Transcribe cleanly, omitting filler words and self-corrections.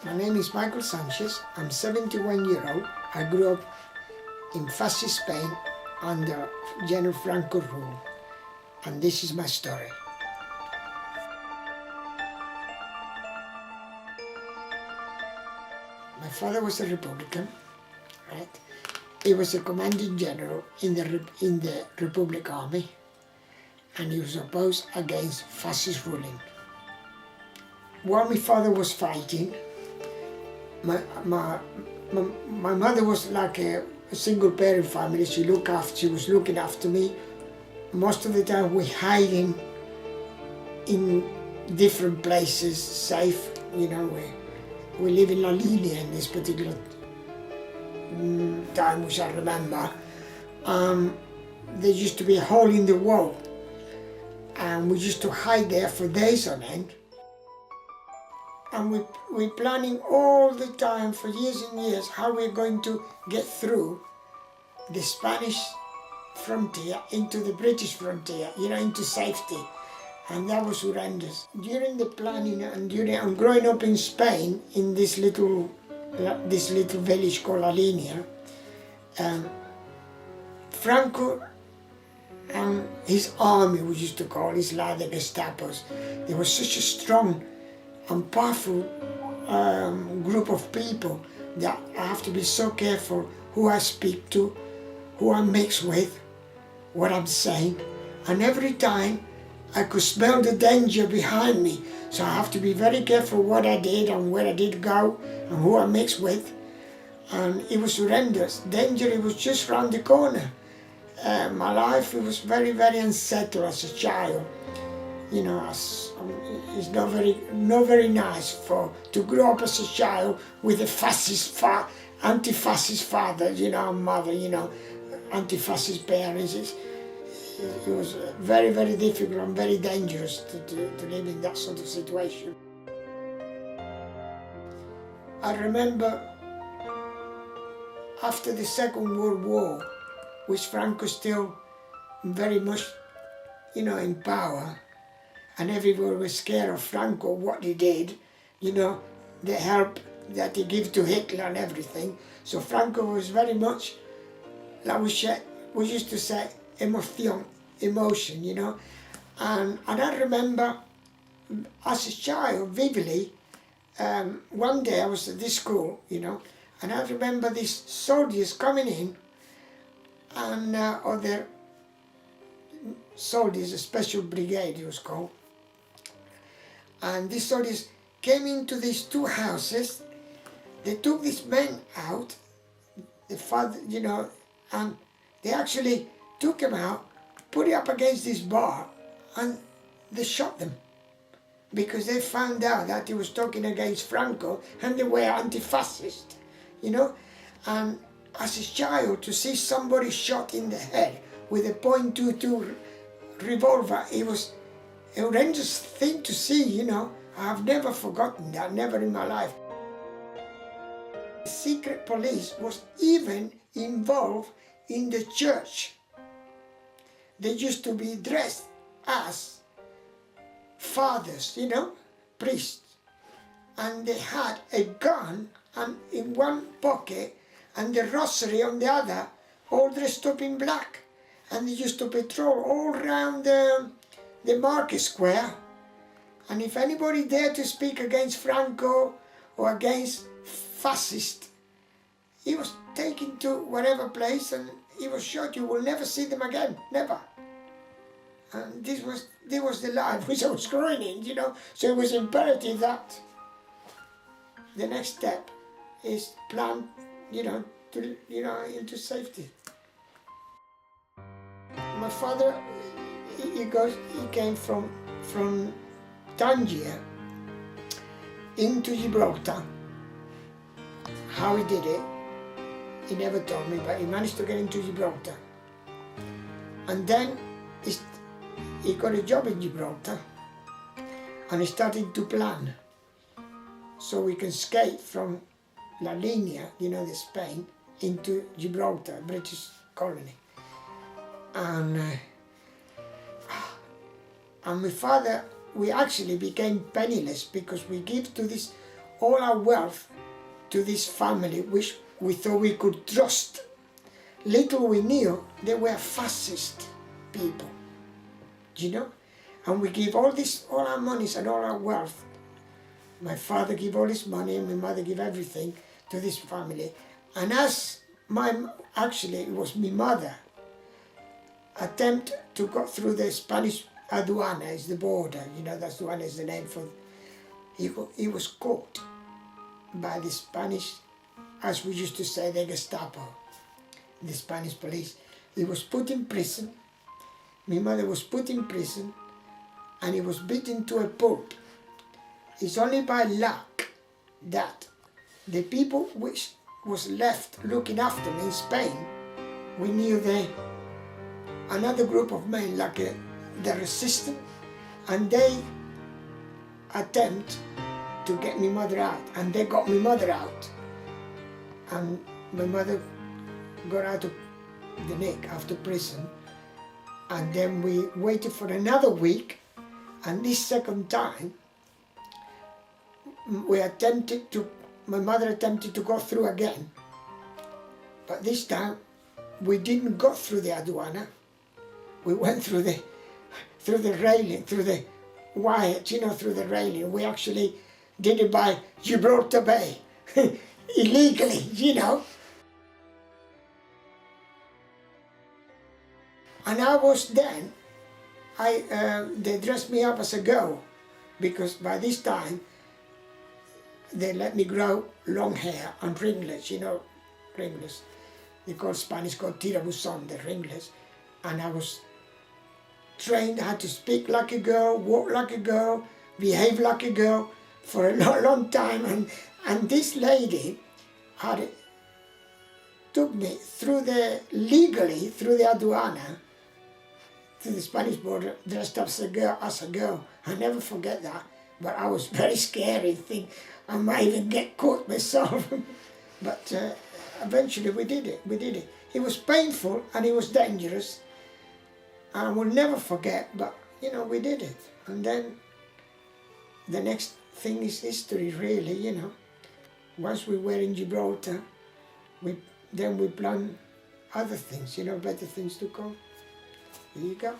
My name is Michael Sanchez. I'm 71 years old. I grew up in Fascist Spain under General Franco rule. And this is my story. My father was a Republican, right? He was a commanding general in the Republic Army, and he was opposed against fascist ruling. While my father was fighting, my mother was like a single parent family. She was looking after me. Most of the time we hiding in different places, safe. You know, we live in La Linea in this particular time, which I remember. There used to be a hole in the wall, and we used to hide there for days on end. And we're planning all the time for years and years how we're going to get through the Spanish frontier into the British frontier, you know, into safety. And that was horrendous. During the planning I'm growing up in Spain in this little village called La Linea, Franco and his army, we used to call his like the Gestapos, they were such a strong and powerful group of people that I have to be so careful who I speak to, who I mix with, what I'm saying. And every time I could smell the danger behind me, so I have to be very careful what I did and where I did go and who I mixed with. And it was horrendous. Danger, it was just round the corner. My life, it was very, very unsettled as a child. You know, it's not very nice to grow up as a child with a anti-fascist father, you know, mother, you know, anti-fascist parents. It was very, very difficult and very dangerous to live in that sort of situation. I remember after the Second World War, which Franco still very much, you know, in power, and everyone was scared of Franco, what he did, you know, the help that he gave to Hitler and everything. So Franco was very much, like we used to say, emotion, you know. And I remember, as a child, vividly, one day I was at this school, you know, and I remember these soldiers coming in, and other soldiers, a special brigade it was called, and these soldiers came into these two houses. They took this man out, the father, you know, and they actually took him out, put it up against this bar, and they shot them because they found out that he was talking against Franco and they were anti-fascist, you know. And as a child, to see somebody shot in the head with a .22 revolver, it was a horrendous thing to see, you know. I've never forgotten that, never in my life. The secret police was even involved in the church. They used to be dressed as fathers, you know, priests. And they had a gun and in one pocket and the rosary on the other, all dressed up in black. And they used to patrol all around the market square. And if anybody dared to speak against Franco or against fascist, he was taken to whatever place and he was shot. You will never see them again, never. And this was the life which I was growing in, you know. So it was imperative that the next step is plan, you know, into safety. My father, he came from Tangier into Gibraltar. How he did it, he never told me, but he managed to get into Gibraltar. And then he got a job in Gibraltar, and he started to plan so we can escape from La Linea, you know, the Spain, into Gibraltar, British colony. And my father, we actually became penniless because we gave to this all our wealth to this family, which we thought we could trust. Little we knew they were fascist people, you know? And we give all our monies and all our wealth. My father gave all his money and my mother gave everything to this family. And actually it was my mother, attempt to go through the Spanish aduana, is the border, you know, that's aduana is the name for, he was caught by the Spanish, as we used to say, the Gestapo, the Spanish police. He was put in prison, my mother was put in prison, and he was beaten to a pulp. It's only by luck that the people which was left looking after me in Spain, we knew another group of men like the resistance, and they attempt to get my mother out, and they got my mother out, and my mother got out of the neck after prison, and then we waited for another week, and this second time my mother attempted to go through again, but this time we didn't go through the aduana. We went through the railing, through the wire, you know, through the railing. We actually did it by Gibraltar Bay, illegally, you know. And I was then, they dressed me up as a girl, because by this time they let me grow long hair and ringlets, you know, ringlets. They call Spanish called tirabuzón, the ringlets. And I was trained how to speak like a girl, walk like a girl, behave like a girl for a long time. And this lady took me legally through the aduana, to the Spanish border, dressed up as a girl. I never forget that, but I was very scary, think I might even get caught myself. But eventually we did it. It was painful and it was dangerous. I will never forget, but you know, we did it. And then the next thing is history, really, you know. Once we were in Gibraltar, then we planned other things, you know, better things to come. Here you go.